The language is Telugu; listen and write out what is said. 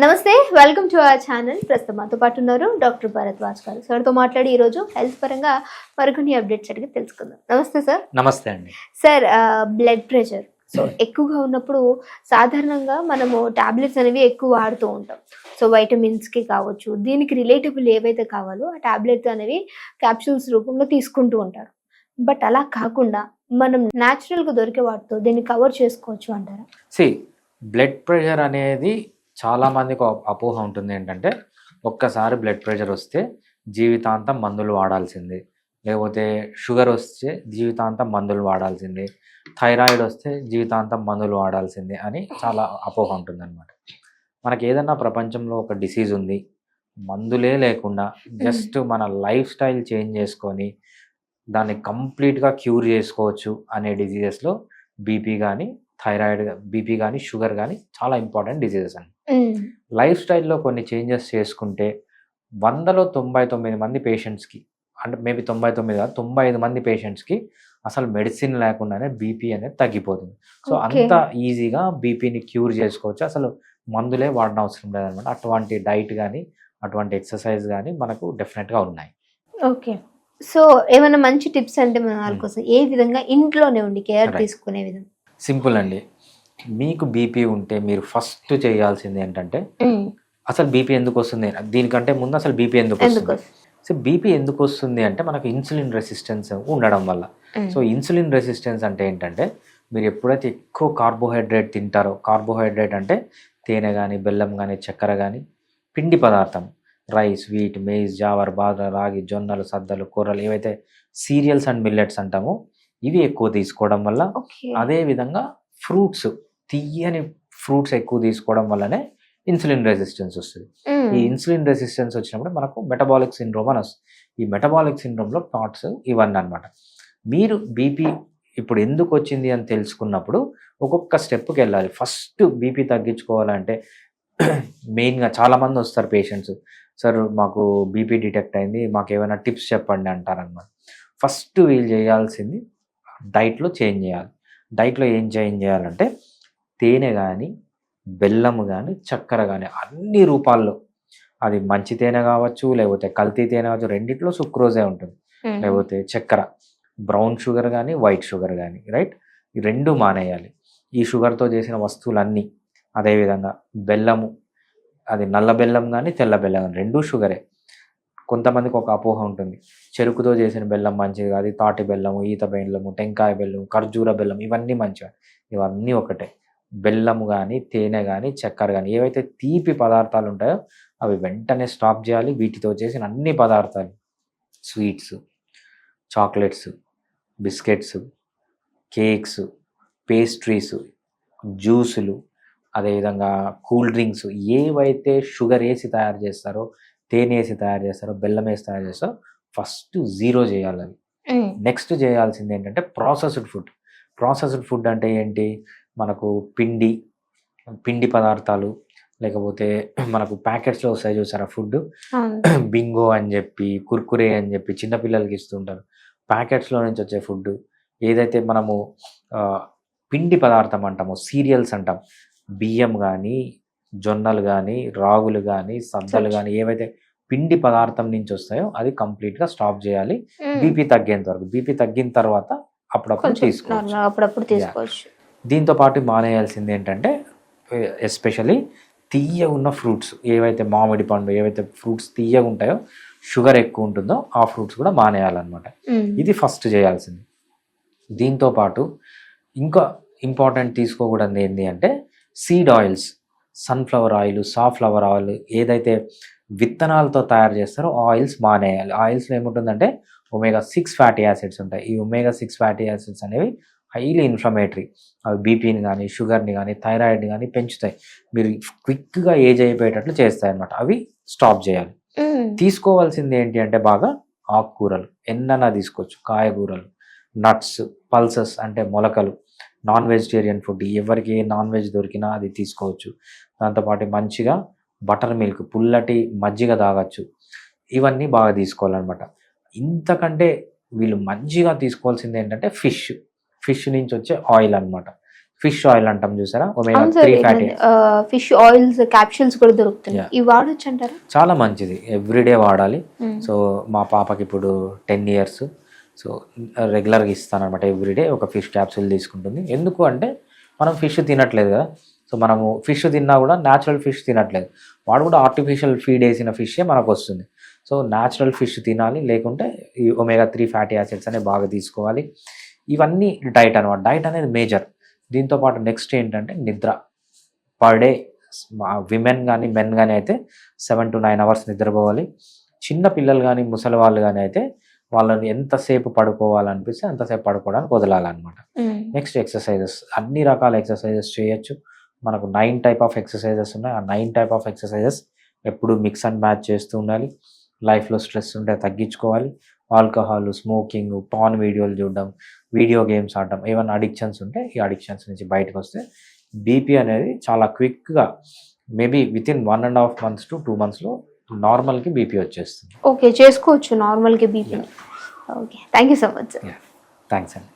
నమస్తే, వెల్కమ్ టు అవర్ ఛానల్. ప్రస్తుతం మనతో పాటు ఉన్నారు డాక్టర్ భరద్వాజ్ గారు. సార్తో మాట్లాడి ఈరోజు హెల్త్ పరంగా మరికొన్ని అప్డేట్స్ అడిగి తెలుసుకుందాం. నమస్తే సార్. నమస్తే అండి. సార్, బ్లడ్ ప్రెషర్ ఎక్కువగా ఉన్నప్పుడు సాధారణంగా మనము టాబ్లెట్స్ అనేవి ఎక్కువ వాడుతూ ఉంటాం. సో వైటమిన్స్కి కావచ్చు, దీనికి రిలేటబుల్ ఏవైతే కావాలో ఆ టాబ్లెట్స్ అనేవి క్యాప్సూల్స్ రూపంలో తీసుకుంటూ ఉంటారు. బట్ అలా కాకుండా మనం న్యాచురల్గా దొరికే వాటితో దీన్ని కవర్ చేసుకోవచ్చు అంటారా? బ్లడ్ ప్రెషర్ అనేది చాలా మందికి అపోహ ఉంటుంది. ఏంటంటే ఒక్కసారి బ్లడ్ ప్రెషర్ వస్తే జీవితాంతం మందులు వాడాల్సిందే, లేకపోతే షుగర్ వస్తే జీవితాంతం మందులు వాడాల్సిందే, థైరాయిడ్ వస్తే జీవితాంతం మందులు వాడాల్సిందే అని చాలా అపోహ ఉంటుంది అనమాట. మనకి ఏదన్నా ప్రపంచంలో ఒక డిసీజ్ ఉంది, మందులే లేకుండా జస్ట్ మన లైఫ్ స్టైల్ చేంజ్ చేసుకొని దాన్ని కంప్లీట్గా క్యూర్ చేసుకోవచ్చు అనే డిసీజెస్లో బీపీ కానీ బీపీ కానీ షుగర్ కానీ చాలా ఇంపార్టెంట్ డిసీజెస్ అండి. లైఫ్ స్టైల్లో కొన్ని చేంజెస్ చేసుకుంటే 100లో 99 మంది పేషెంట్స్కి, అంటే మేబీ 99 కాదు 95 మంది పేషెంట్స్కి అసలు మెడిసిన్ లేకుండానే బీపీ అనేది తగ్గిపోతుంది. సో అంత ఈజీగా బీపీని క్యూర్ చేసుకోవచ్చు, అసలు మందులే వాడడం అవసరం లేదనమాట. అటువంటి డైట్ కానీ అటువంటి ఎక్సర్సైజ్ కానీ మనకు డెఫినెట్గా ఉన్నాయి. ఓకే, సో ఏమైనా మంచి టిప్స్ అంటే మన వాళ్ళ కోసం ఏ విధంగా ఇంట్లోనే ఉండి కేర్ తీసుకునే విధంగా? సింపుల్ అండి. మీకు బీపీ ఉంటే మీరు ఫస్ట్ చేయాల్సింది ఏంటంటే, అసలు బీపీ ఎందుకు వస్తుంది, దీనికంటే ముందు అసలు బీపీ ఎందుకు వస్తుంది. సో బీపీ ఎందుకు వస్తుంది అంటే మనకు ఇన్సులిన్ రెసిస్టెన్స్ ఉండడం వల్ల. సో ఇన్సులిన్ రెసిస్టెన్స్ అంటే ఏంటంటే, మీరు ఎప్పుడైతే ఎక్కువ కార్బోహైడ్రేట్ తింటారో, కార్బోహైడ్రేట్ అంటే తేనె కానీ బెల్లం కానీ చక్కెర కానీ పిండి పదార్థం, రైస్, వీట్, మేజ్, జావర్, బాగా, రాగి, జొన్నలు, సద్దలు, కూరలు, ఏవైతే సీరియల్స్ అండ్ మిల్లెట్స్ అంటామో ఇవి ఎక్కువ తీసుకోవడం వల్ల, అదేవిధంగా ఫ్రూట్స్, తీయని ఫ్రూట్స్ ఎక్కువ తీసుకోవడం వల్లనే ఇన్సులిన్ రెసిస్టెన్స్ వస్తుంది. ఈ ఇన్సులిన్ రెసిస్టెన్స్ వచ్చినప్పుడు మనకు మెటబాలిక్ సిండ్రోమ్ అని వస్తుంది. ఈ మెటబాలిక్ సిండ్రోమ్లో పార్ట్స్ ఇవన్నీ అనమాట. మీరు బీపీ ఇప్పుడు ఎందుకు వచ్చింది అని తెలుసుకున్నప్పుడు ఒక్కొక్క స్టెప్కి వెళ్ళాలి. ఫస్ట్ బీపీ తగ్గించుకోవాలంటే మెయిన్గా చాలామంది వస్తారు పేషెంట్స్, సార్ మాకు బీపీ డిటెక్ట్ అయింది, మాకు ఏమైనా టిప్స్ చెప్పండి అంటారనమాట. ఫస్ట్ వీళ్ళు చేయాల్సింది డైట్లో చేంజ్ చేయాలి. డైట్లో ఏం చేంజ్ చేయాలంటే తేనె కానీ బెల్లము కానీ చక్కెర కానీ అన్ని రూపాల్లో, అది మంచి తేనె కావచ్చు లేకపోతే కల్తీ తేనె కావచ్చు, రెండిట్లో సుక్రోజే ఉంటుంది, లేకపోతే చక్కెర, బ్రౌన్ షుగర్ కానీ వైట్ షుగర్ కానీ, రైట్, ఈ రెండు మానేయాలి. ఈ షుగర్తో చేసిన వస్తువులన్నీ, అదేవిధంగా బెల్లము, అది నల్ల బెల్లం కానీ తెల్ల బెల్లం కానీ రెండూ షుగరే. కొంతమందికి ఒక అపోహ ఉంటుంది, చెరుకుతో చేసిన బెల్లం మంచిది కాదు, తాటి బెల్లము, ఈత బెల్లము, టెంకాయ బెల్లం, ఖర్జూర బెల్లం ఇవన్నీ మంచివి. ఇవన్నీ ఒకటే. బెల్లము కానీ తేనె కానీ చక్కెర కానీ ఏవైతే తీపి పదార్థాలు ఉంటాయో అవి వెంటనే స్టాప్ చేయాలి. వీటితో చేసిన అన్ని పదార్థాలు, sweets, chocolates, biscuits, cakes, pastries, జ్యూసులు, అదేవిధంగా కూల్ డ్రింక్స్, ఏవైతే షుగర్ వేసి తయారు చేస్తారో, తేనె వేసి తయారు చేస్తారో, బెల్లం వేసి తయారు చేస్తారో ఫస్ట్ జీరో చేయాలి అవి. నెక్స్ట్ చేయాల్సింది ఏంటంటే ప్రాసెస్డ్ ఫుడ్. ప్రాసెస్డ్ ఫుడ్ అంటే ఏంటి, మనకు పిండి పదార్థాలు, లేకపోతే మనకు ప్యాకెట్స్లో వస్తాయి చూసారా ఫుడ్, బింగో అని చెప్పి, కుర్కురే అని చెప్పి చిన్నపిల్లలకి ఇస్తుంటారు. ప్యాకెట్స్లో నుంచి వచ్చే ఫుడ్ ఏదైతే మనము పిండి పదార్థం అంటామో, సీరియల్స్ అంటాం, బియ్యం కానీ జొన్నలు కానీ రాగులు కానీ సద్దలు కానీ ఏవైతే పిండి పదార్థం నుంచి వస్తాయో అది కంప్లీట్గా స్టాప్ చేయాలి బీపీ తగ్గేంత వరకు. బీపీ తగ్గిన తర్వాత అప్పుడప్పుడు తీసుకోవచ్చు. దీంతో పాటు మానేయాల్సింది ఏంటంటే, ఎస్పెషల్లీ తీయగా ఉన్న ఫ్రూట్స్, ఏవైతే మామిడి పండు, ఏవైతే ఫ్రూట్స్ తీయగా ఉంటాయో, షుగర్ ఎక్కువ ఉంటుందో ఆ ఫ్రూట్స్ కూడా మానేయాలన్నమాట. ఇది ఫస్ట్ చేయాల్సింది. దీంతో పాటు ఇంకా ఇంపార్టెంట్ తీసుకోకూడదు ఏంటి అంటే seed oils, sunflower oil, safflower oil, ఏదైతే విత్తనాలతో తయారు చేస్తారో ఆయిల్స్ మానేయాలి. ఆయిల్స్లో ఏముంటుందంటే omega-6 ఫ్యాటీ యాసిడ్స్ ఉంటాయి. ఈ omega-6 ఫ్యాటీ యాసిడ్స్ అనేవి హైలీ ఇన్ఫ్లమేటరీ. అవి బీపీని కానీ షుగర్ని కానీ థైరాయిడ్ని కానీ పెంచుతాయి, మీరు క్విక్గా ఏజ్ అయిపోయేటట్లు చేస్తాయి అన్నమాట. అవి స్టాప్ చేయాలి. తీసుకోవాల్సింది ఏంటి అంటే బాగా ఆకుకూరలు ఎన్నైనా తీసుకోవచ్చు, కాయగూరలు, నట్స్, పల్సెస్ అంటే మొలకలు, నాన్ వెజిటేరియన్ ఫుడ్, ఎవరికి ఏ నాన్ వెజ్ దొరికినా అది తీసుకోవచ్చు. దాంతోపాటు మంచిగా బటర్ మిల్క్, పుల్లటి మజ్జిగ తాగొచ్చు. ఇవన్నీ బాగా తీసుకోవాలన్నమాట. ఇంతకంటే వీళ్ళు మంచిగా తీసుకోవాల్సింది ఏంటంటే ఫిష్ నుంచి వచ్చే ఆయిల్ అనమాట. ఫిష్ ఆయిల్ అంటాం చూసారా, ఒమేగా అవును sir 3 fatty. Fish oils capsules కూడా దొరుకుతున్నాయి, ఇవి వాడొచ్చు అంటారా? చాలా మంచిది, ఎవ్రీడే వాడాలి. సో మా పాపకి ఇప్పుడు 10 ఇయర్స్. సో రెగ్యులర్గా ఇస్తాను అనమాట, ఎవ్రీడే ఒక ఫిష్ క్యాప్సూల్ తీసుకుంటుంది. ఎందుకు అంటే మనం ఫిష్ తినట్లేదు కదా, సో మనము ఫిష్ తిన్నా కూడా న్యాచురల్ ఫిష్ తినట్లేదు, వాడు కూడా ఆర్టిఫిషియల్ ఫీడ్ వేసిన ఫిషే మనకు వస్తుంది. సో న్యాచురల్ ఫిష్ తినాలి, లేకుంటే ఈ ఒమేగా 3 ఫ్యాటీ యాసిడ్స్ అనేవి బాగా తీసుకోవాలి. ఇవన్నీ డైట్ అనమాట, డైట్ అనేది మేజర్. దీంతోపాటు నెక్స్ట్ ఏంటంటే నిద్ర. పర్ డే విమెన్ కానీ మెన్ కానీ అయితే 7 to 9 అవర్స్ నిద్రపోవాలి. చిన్న పిల్లలు కానీ ముసలి వాళ్ళు కానీ అయితే వాళ్ళని ఎంతసేపు పడుకోవాలనిపిస్తే అంతసేపు పడుకోవడానికి వదలాలన్నమాట. నెక్స్ట్ ఎక్సర్సైజెస్, అన్ని రకాల ఎక్సర్సైజెస్ చేయొచ్చు. మనకు 9 టైప్ ఆఫ్ ఎక్సర్సైజెస్ ఉన్నాయి. ఆ 9 టైప్ ఆఫ్ ఎక్సర్సైజెస్ ఎప్పుడు మిక్స్ అండ్ మ్యాచ్ చేస్తూ ఉండాలి. లైఫ్లో స్ట్రెస్ ఉంటే తగ్గించుకోవాలి. ఆల్కహాల్, స్మోకింగ్, పాన్ వీడియోలు చూడడం, వీడియో గేమ్స్ ఆడడం, ఏమైనా అడిక్షన్స్ ఉంటే ఈ అడిక్షన్స్ నుంచి బయటకు వస్తే బీపీ అనేది చాలా క్విక్గా మేబీ వితిన్ 1.5 months to 2 monthsలో నార్మల్కి బీపీ వచ్చేస్తుంది. ఓకే, చేసుకోవచ్చు నార్మల్గా BP. Okay, thank you so much sir. Thanks అండి.